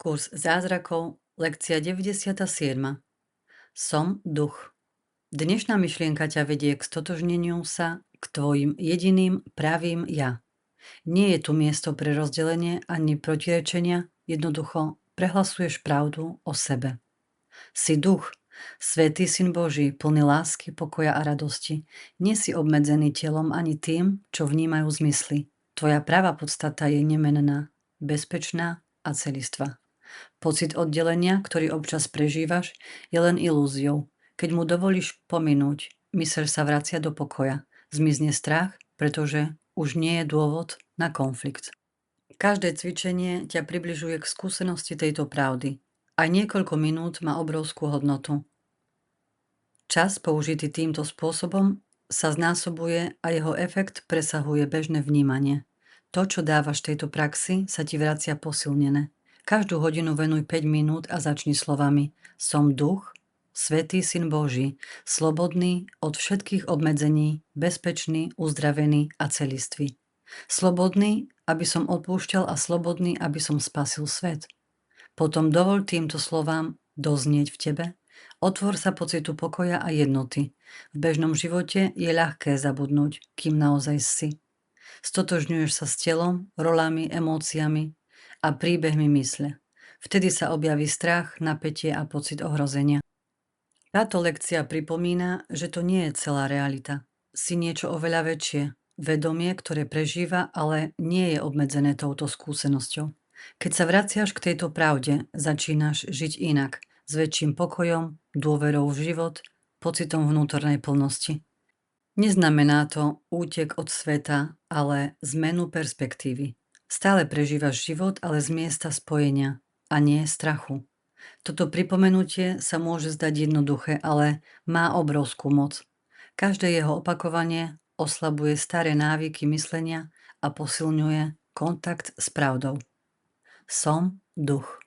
Kurs zázrakov, lekcia 97. Som duch. Dnešná myšlienka ťa vedie k stotožneniu sa k tvojim jediným pravým ja. Nie je tu miesto pre rozdelenie ani protirečenia, jednoducho prehlasuješ pravdu o sebe. Si duch, svätý Syn Boží, plný lásky, pokoja a radosti. Nie si obmedzený telom ani tým, čo vnímajú zmysly. Tvoja pravá podstata je nemenná, bezpečná a celistvá. Pocit oddelenia, ktorý občas prežívaš, je len ilúziou. Keď mu dovolíš pominúť, myseľ sa vracia do pokoja. Zmizne strach, pretože už nie je dôvod na konflikt. Každé cvičenie ťa približuje k skúsenosti tejto pravdy. Aj niekoľko minút má obrovskú hodnotu. Čas použitý týmto spôsobom sa znásobuje a jeho efekt presahuje bežné vnímanie. To, čo dávaš tejto praxi, sa ti vracia posilnené. Každú hodinu venuj 5 minút a začni slovami: som duch, svätý Syn Boží, slobodný od všetkých obmedzení, bezpečný, uzdravený a celistvý. Slobodný, aby som odpúšťal, a slobodný, aby som spasil svet. Potom dovol týmto slovám doznieť v tebe. Otvor sa pocitu pokoja a jednoty. V bežnom živote je ľahké zabudnúť, kým naozaj si. Stotožňuješ sa s telom, rolami, emóciami a príbehmi mysle. Vtedy sa objaví strach, napätie a pocit ohrozenia. Táto lekcia pripomína, že to nie je celá realita. Si niečo oveľa väčšie, vedomie, ktoré prežíva, ale nie je obmedzené touto skúsenosťou. Keď sa vraciaš k tejto pravde, začínaš žiť inak, s väčším pokojom, dôverou v život, pocitom vnútornej plnosti. Neznamená to útek od sveta, ale zmenu perspektívy. Stále prežívaš život, ale z miesta spojenia a nie strachu. Toto pripomenutie sa môže zdať jednoduché, ale má obrovskú moc. Každé jeho opakovanie oslabuje staré návyky myslenia a posilňuje kontakt s pravdou. Som duch.